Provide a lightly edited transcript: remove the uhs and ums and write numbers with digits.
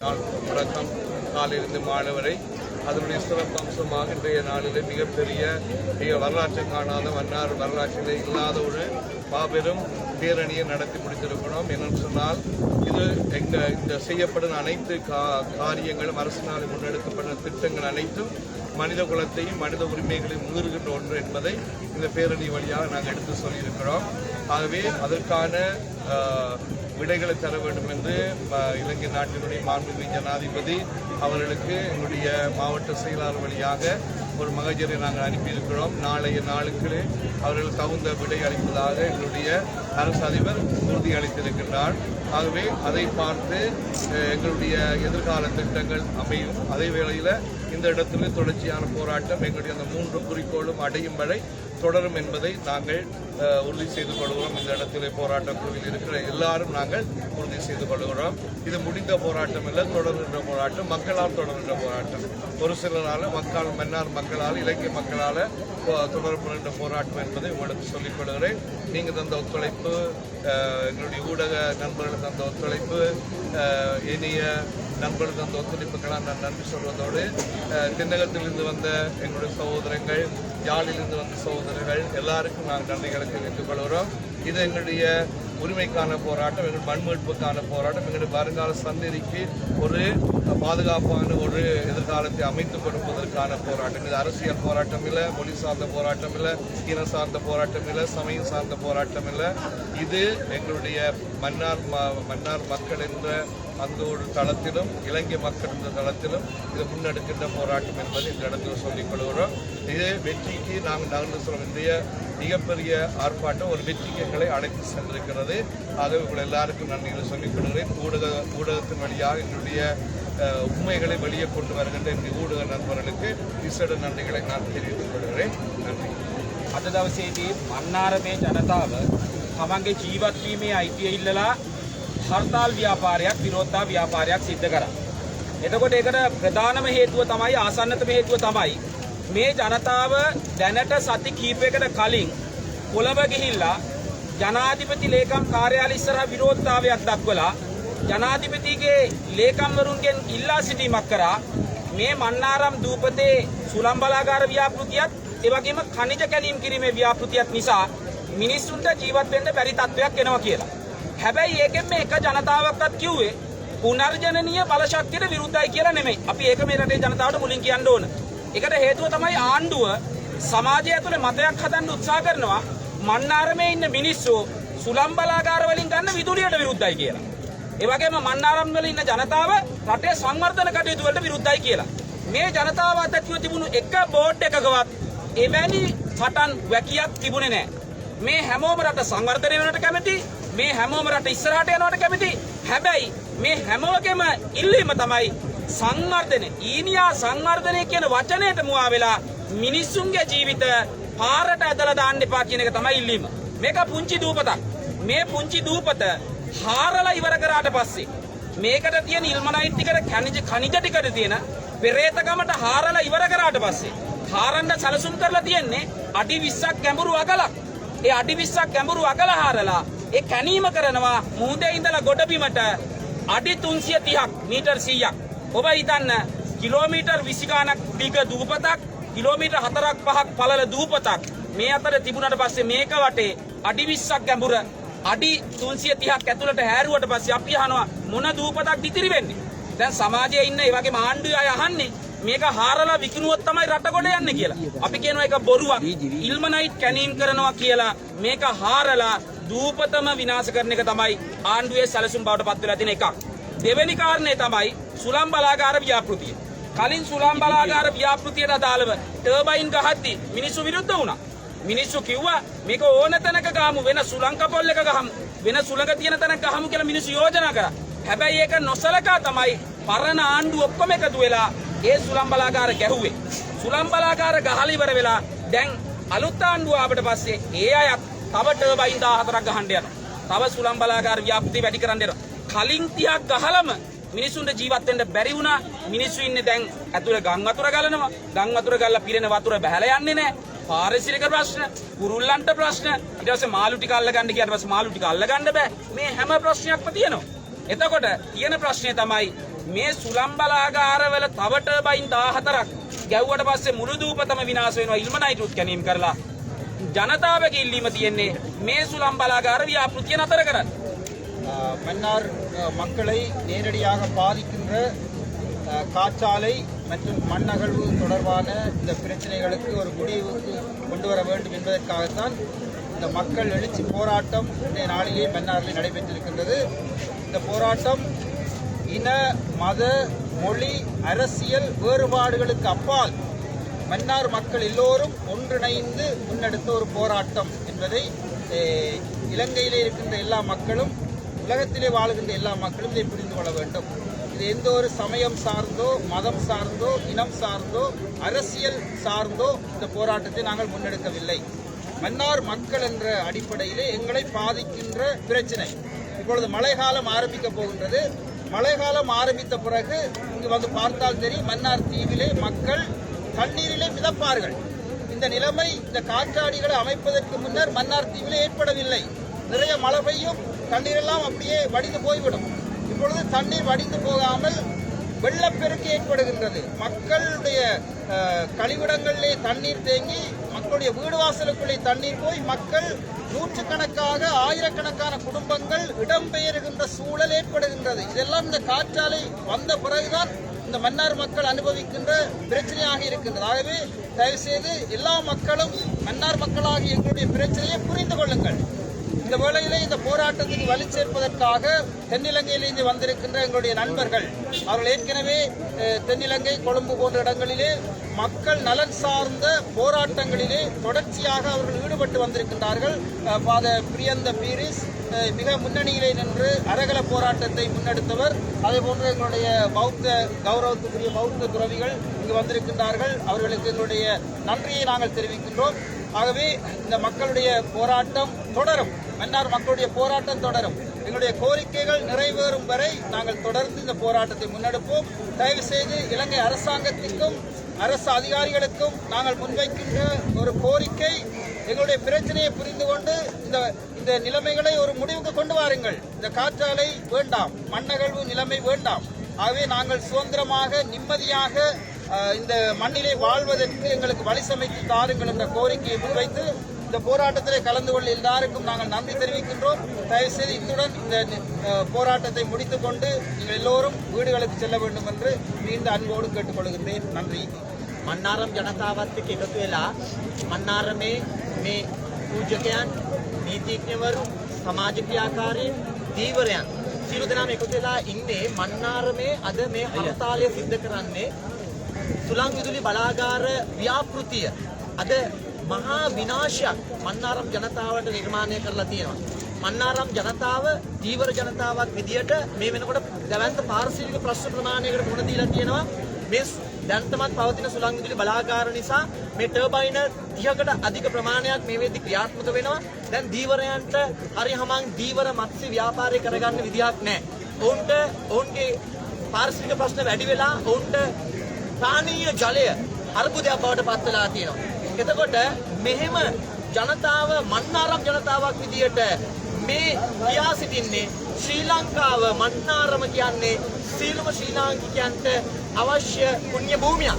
வணக்கம். காலையிலிருந்து மாலை வரை அதனுடைய சிறப்பு அம்சமாக இன்றைய நாளில் மிக வரலாற்று காணாத மன்னார் வரலாற்றிலே இல்லாத ஒரு மாபெரும் பேரணியை நடத்தி முடித்திருக்கிறோம். என்னென்னு சொன்னால் இது இந்த செய்யப்படும் அனைத்து காரியங்களும் அரசினால் முன்னெடுக்கப்பட்ட திட்டங்கள் அனைத்தும் மனித குலத்தையும் மனித உரிமைகளையும் மீறுகின்ற ஒன்று என்பதை இந்த பேரணி வழியாக நாங்கள் எடுத்து சொல்லியிருக்கிறோம். ஆகவே அதற்கான விடைகளை தர வேண்டும் என்று இலங்கை நாட்டினுடைய மாண்புமிகு ஜனாதிபதி அவர்களுக்கு எங்களுடைய மாவட்ட செயலாளர் வழியாக ஒரு மகஜரை நாங்கள் அனுப்பியிருக்கிறோம். நாளைய நாளுக்கு அவர்கள் தகுந்த விடை அளிப்பதாக எங்களுடைய அரசு அதிபர் உறுதி அளித்திருக்கின்றார். ஆகவே அதை பார்த்து எங்களுடைய எதிர்கால திட்டங்கள் அமையும். அதே வேளையில் இந்த இடத்துல தொடர்ச்சியான போராட்டம் எங்களுடைய அந்த 3 குறிக்கோளும் அடையும் வரை தொடரும் என்பதை நாங்கள் உறுதி செய்து கொள்கிறோம். இந்த இடத்திலே போராட்ட குழுவில் இருக்கிற எல்லாரும் நாங்கள் உறுதி செய்து கொள்கிறோம். இது முடிந்த போராட்டம் இல்லை, தொடர்கின்ற போராட்டம், மக்களால் தொடர்கின்ற போராட்டம். ஒரு சிலரால் மன்னார் மக்களால் இலங்கை மக்களால் தொடரப்படுகின்ற போராட்டம் என்பதை உங்களுக்கு சொல்லிக் கொள்கிறேன். நீங்கள் தந்த ஒத்துழைப்பு, எங்களுடைய ஊடக நண்பர்கள் தந்த ஒத்துழைப்பு, இனிய நண்பர்கள் தந்த ஒத்துழைப்புக்கெல்லாம் நான் நன்றி சொல்வதோடு தென்னகத்திலிருந்து வந்த எங்களுடைய சகோதரங்கள், யாழிலிருந்து வந்த சகோதரர்கள் எல்லாருக்கும் நாங்கள் நன்றிகளை தெரிவித்துக் கொள்கிறோம். இது எங்களுடைய உரிமைக்கான போராட்டம், எங்கள் மண்மீட்புக்கான போராட்டம், எங்களுடைய வருங்கால சந்ததிக்கு ஒரு பாதுகாப்பான ஒரு எதிர்காலத்தை அமைத்துக் கொடுப்பதற்கான போராட்டம். இது அரசியல் போராட்டம் இல்லை, மொழி சார்ந்த போராட்டம் இல்லை, இன சார்ந்த போராட்டம் இல்லை, சமயம் சார்ந்த போராட்டம் இல்லை. இது எங்களுடைய மன்னார் மக்கள் என்ற அந்த ஒரு தளத்திலும் இலங்கை மக்கள் என்ற தளத்திலும் இது முன்னெடுக்கின்ற போராட்டம் என்பதை இந்த இடத்தில் சொல்லிக் கொள்கிறோம். இது வெற்றிக்கு நாங்கள் நகர்ந்து சொல்லும் இன்றைய மிகப்பெரிய ஆர்ப்பாட்டம் ஒரு வெற்றிக்கு எங்களை அழைத்து சென்றிருக்கிறது. ஆகவே உங்கள் எல்லாருக்கும் நன்றிகளை சொல்லிக் கொள்கிறேன். ஊடகத்தின் வழியாக எங்களுடைய உண்மைகளை வெளியே கொண்டு வருகின்ற இந்த ஊடக நண்பர்களுக்கு விசேட நன்றிகளை நான் தெரிவித்துக் கொள்கிறேன். நன்றி. අද දවසේදී මන්නාර මේ ජනතාව තමන්ගේ ජීවත් වීමේ අයිතිය ඉල්ලලා හර්තාල් ව්‍යාපාරයක් විරෝධතා ව්‍යාපාරයක් සිද්ධ කරා. එතකොට ඒකට ප්‍රධානම හේතුව තමයි ආසන්නතම හේතුව තමයි මේ ජනතාව දැනට සති කීපයකට කලින් කොළඹ ගිහිල්ලා ජනාධිපති ලේකම් කාර්යාලය ඉස්සරහා විරෝධතාවයක් දක්වලා ජනාධිපතිගේ ලේකම්වරුන්ගෙන් ඉල්ලා සිටීමක් කරා මේ මන්නාරම් දූපතේ සුළං බලාගාර ව්‍යාපෘතියත් ඒ වගේම ඛනිජ කැණීම් කිරීමේ ව්‍යාපෘතියත් නිසා මිනිස්සුන්ට ජීවත් වෙන්න බැරි තත්ත්වයක් එනවා කියලා. හැබැයි ඒකෙන් මේ එක ජනතාවක්වත් කිව්වේ පුනර්ජනනීය බල ශක්තියට විරුද්ධයි කියලා නෙමෙයි. අපි ඒක මේ රටේ ජනතාවට මුලින් කියන්න ඕන. ඒකට හේතුව තමයි ආණ්ඩුව සමාජය ඇතුලේ මතයක් හදන්න උත්සාහ කරනවා මන්නාරමේ ඉන්න මිනිස්සු සුළං බලාගාර වලින් ගන්න විදුලියට විරුද්ධයි කියලා. ඒ වගේම මන්නාරම් වල ඉන්න ජනතාව රටේ සංවර්ධන කටයුතු වලට විරුද්ධයි කියලා. මේ ජනතාව අතර තිබුණු එක බෝඩ් එකකවත් එවැනි පටන් වැකියක් තිබුණේ නැහැ. මේ හැමෝම රට සංවර්ධනය වෙනවට කැමති, මේ හැමෝම රට ඉස්සරහට යනවට කැමති. හැබැයි මේ හැමෝගෙම ඉල්ලීම තමයි සංවර්ධනය. ඊනියා සංවර්ධනය කියන වචනයට මුවා වෙලා මිනිස්සුන්ගේ ජීවිත පාරට ඇදලා දාන්න එපා කියන එක තමයි ඉල්ලීම. මේක පුංචි දූපතක්. මේ පුංචි දූපත හාරලා ඉවර කරාට පස්සේ මේකට තියෙන ඉල්මනයිට් ටිකට ඛනිජ ටිකට තියෙන පෙරේතකමට හාරලා ඉවර කරාට පස්සේ හාරන්න සැලසුම් කරලා තියෙන්නේ අඩි 20ක් ගැඹුරු අගලක්. ඒ අඩි 20ක් ගැඹුරු අගල හාරලා ඒ කැණීම කරනවා මුහුදේ ඉඳලා ගොඩබිමට අඩි 330ක් මීටර් 100ක්. ඔබ හිතන්න කිලෝමීටර් 20 ගානක් දිග දූපතක්, කිලෝමීටර් 4ක් 5ක් පළල දූපතක් මේ අතර තිබුණාට පස්සේ මේක වටේ අඩි 20ක් ගැඹුර අඩි 330ක් ඇතුළට හැරුවට පස්සේ අපි අහනවා මොන දූපතක් ඉතිරි වෙන්නේ? දැන් සමාජයේ ඉන්න ඒ වගේම ආණ්ඩුවේ අය අහන්නේ මේක හාරලා විකිණුවොත් තමයි රට කොට යන්නේ කියලා. අපි කියනවා ඒක බොරුවක්. ඉල්මනයිට් කැණීම් කරනවා කියලා මේක හාරලා දූපතම විනාශ කරන එක තමයි ආණ්ඩුවේ සැලසුම් බවට පත් වෙලා තියෙන එකක්. දෙවෙනි කාරණේ තමයි සුළං බලාගාර ව්‍යාපෘතිය. කලින් සුළං බලාගාර ව්‍යාපෘතියට අදාළව ටර්බයින් ගහද්දි මිනිස්සු විරුද්ධ වුණා. මිනිස්සු කිව්වා මේක ඕන තැනක ගහමු, වෙන සුළං කපොල් එක ගහමු, වෙන සුළඟ තියෙන තැනක ගහමු කියලා මිනිස්සු යෝජනා කරා. හැබැයි ඒක නොසලකා තමයි පරණ ආණ්ඩුව ඔක්කොම එකතු වෙලා ඒ සුළං බලාගාර ගැහුවේ. සුළං බලාගාර ගහලා ඉවර වෙලා දැන් අලුත් ආණ්ඩුව ආවට පස්සේ ඒ අයත් තව ටර්බයින් 14ක් ගහන්න යනවා. තව සුළං බලාගාර ව්‍යාපෘති වැඩි කරන්න යනවා. කලින් 30ක් ගහලම මිනිසුන්ට ජීවත් වෙන්න බැරි වුණා. මිනිස්සු ඉන්නේ දැන් ඇතුලේ ගම් වතුර ගලනවා. ගම් වතුර ගලලා පිරෙන වතුර බහැලා යන්නේ නැහැ. පාරිසරික ප්‍රශ්න, කුරුල්ලන්ට ප්‍රශ්න, ඊට පස්සේ මාළු ටික අල්ල ගන්න ගියාට පස්සේ මාළු ටික අල්ල ගන්න බෑ. මේ හැම ප්‍රශ්නයක්ම තියෙනවා. එතකොට තියෙන ප්‍රශ්නේ තමයි මේ සුළම් බලාගාරවල තව ටර්බයින් 14ක් ගැව්වට පස්සේ මුළු දූපතම විනාශ වෙනවා ඉල්මනයිට් උත් කැනීම කරලා. ජනතාවගේ ඉල්ලීම තියෙන්නේ මේ සුළම් බලාගාර ව්‍යාපෘතිය නතර කරන්න. மன்னார் மக்களை நேரடியாக பாதிக்கின்ற காற்றாலை மற்றும் மண் அகழ்வு தொடர்பான இந்த பிரச்சனைகளுக்கு ஒரு முடிவுக்கு கொண்டு வர வேண்டும் என்பதற்காகத்தான் இந்த மக்கள் எழுச்சி போராட்டம் இன்றைய நாளிலே மன்னாரில் நடைபெற்றிருக்கின்றது. இந்த போராட்டம் இன மத மொழி அரசியல் வேறுபாடுகளுக்கு அப்பால் மன்னார் மக்கள் எல்லோரும் ஒன்றிணைந்து முன்னெடுத்த ஒரு போராட்டம் என்பதை இலங்கையிலே இருக்கின்ற எல்லா மக்களும் உலகத்திலே வாழுகின்ற எல்லா மக்களும் இதை புரிந்து கொள்ள வேண்டும். இது எந்த ஒரு சமயம் சார்ந்தோ மதம் சார்ந்தோ இனம் சார்ந்தோ அரசியல் சார்ந்தோ இந்த போராட்டத்தை நாங்கள் முன்னெடுக்கவில்லை. மன்னார் மக்கள் என்ற அடிப்படையிலே எங்களை பாதிக்கின்ற பிரச்சனை. இப்பொழுது மழைக்காலம் ஆரம்பிக்க போகின்றது. மழைக்காலம் ஆரம்பித்த பிறகு இங்கு வந்து பார்த்தால் தெரியும், மன்னார் தீவிலே மக்கள் தண்ணீரிலே மிதப்பார்கள். இந்த நிலைமை இந்த காற்றாடிகளை அமைப்பதற்கு முன்னர் மன்னார் தீவிலே ஏற்படவில்லை. நிறைய மழை பெய்யும், தண்ணீரெல்லாம் அப்படியே வடிந்து போய்விடும். இப்பொழுது தண்ணீர் வடிந்து போகாமல் வெள்ளப்பெருக்கு ஏற்படுகின்றது. மக்களுடைய கழிவிடங்களிலே தண்ணீர் தேங்கி மக்களுடைய வீடு வாசலுக்குள்ளே தண்ணீர் போய் மக்கள் நூற்றுக்கணக்காக ஆயிரக்கணக்கான குடும்பங்கள் இடம்பெயர்கின்ற சூழல் ஏற்படுகின்றது. இதெல்லாம் இந்த காற்றாலை வந்த பிறகுதான் இந்த மன்னார் மக்கள் அனுபவிக்கின்ற பிரச்சனையாக இருக்கின்றது. ஆகவே தயவு செய்து எல்லா மக்களும் மன்னார் மக்களாகி எங்களுடைய பிரச்சனையை புரிந்து கொள்ளுங்கள். இந்த வேளையிலே இந்த போராட்டத்துக்கு வலு சேர்ப்பதற்காக தென்னிலங்கையிலிருந்து வந்திருக்கின்ற எங்களுடைய நண்பர்கள், அவர்கள் ஏற்கனவே தென்னிலங்கை கொழும்பு போன்ற இடங்களிலே மக்கள் நலன் சார்ந்த போராட்டங்களிலே தொடர்ச்சியாக அவர்கள் ஈடுபட்டு வந்திருக்கின்றார்கள். ஃபாதர் பிரியந்த பீரிஸ் மிக முன்னணியிலே நின்று அரகல போராட்டத்தை முன்னெடுத்தவர். அதே போன்று எங்களுடைய பௌத்த கௌரவத்துக்குரிய பௌத்த துறவிகள் இங்கு வந்திருக்கின்றார்கள். அவர்களுக்கு எங்களுடைய நன்றியை நாங்கள் தெரிவிக்கின்றோம். ஆகவே இந்த மக்களுடைய போராட்டம் தொடரும். மன்னார் மக்களுடைய போராட்டம் தொடரும். எங்களுடைய கோரிக்கைகள் நிறைவேறும் வரை நாங்கள் தொடர்ந்து இந்த போராட்டத்தை முன்னெடுப்போம். தயவு செய்து இலங்கை அரசாங்கத்திற்கும் அரசு அதிகாரிகளுக்கும் நாங்கள் முன்வைக்கின்ற ஒரு கோரிக்கை, எங்களுடைய பிரச்சனையை புரிந்து கொண்டு இந்த நிலைமைகளை ஒரு முடிவுக்கு கொண்டு வாருங்கள். இந்த காற்றாலை வேண்டாம், மண்ணகழ்வு நிலைமை வேண்டாம். ஆகவே நாங்கள் சுதந்திரமாக நிம்மதியாக இந்த மண்ணிலே வாழ்வதற்கு எங்களுக்கு வழி சமைத்து தாருங்கள் என்ற கோரிக்கையை முன்வைத்து இந்த போராட்டத்திலே கலந்து கொள்ள எல்லாருக்கும் நாங்கள் நன்றி தெரிவிக்கின்றோம். தயவுசெய்து இத்துடன் இந்த போராட்டத்தை முடித்துக் கொண்டு நீங்கள் எல்லோரும் வீடுகளுக்கு செல்ல வேண்டும் என்று மீண்டும் அன்போடு கேட்டுக்கொள்கின்றேன். நன்றி. මන්නාරම් ජනතාවත් එක්ක එකතු වෙලා මන්නාරමේ මේ පූජකයන්, නීතිඥවරු, සමාජ ක්‍රියාකාරීන්, දීවරයන් සියලු දෙනාම එකතු වෙලා ඉන්නේ මන්නාරමේ අද මේ හර්තාලය සිද්ධ කරන්නේ සුළං විදුලි බලාගාර ව්‍යාපෘතිය අද මහා විනාශයක් මන්නාරම් ජනතාවට නිර්මාණය කරලා තියෙනවා. මන්නාරම් ජනතාව දීවර ජනතාවක් විදියට මේ වෙනකොට දැවැන්ත පාරිසරික ප්‍රශ්න ප්‍රමාණයකට මුහුණ දීලා තියෙනවා. මේ දැන්තමත් පවතින සුළං විදුලි බලාගාර නිසා මේ ටර්බයින 30කට අධික ප්‍රමාණයක් මේ වෙද්දි ක්‍රියාත්මක වෙනවා. දැන් දීවරයන්ට හරි හමං දීවර මත්ස්‍ය ව්‍යාපාරය කරගන්න විදිහක් නැහැ. ඔවුන්ට ඔවුන්ගේ පාරිසරික ප්‍රශ්න වැඩි වෙලා ඔවුන්ට පානීය ජලය අර්බුදයක් බවට පත් වෙලා තියෙනවා. එතකොට මෙහෙම ජනතාව මන්නාරම් ජනතාවක් විදියට මේ කියා සිටින්නේ ශ්‍රී ලංකාව මන්නාරම කියන්නේ සීලම ශ්‍රී ලාංකිකයන්ට අවශ්‍ය පුණ්‍ය භූමියක්.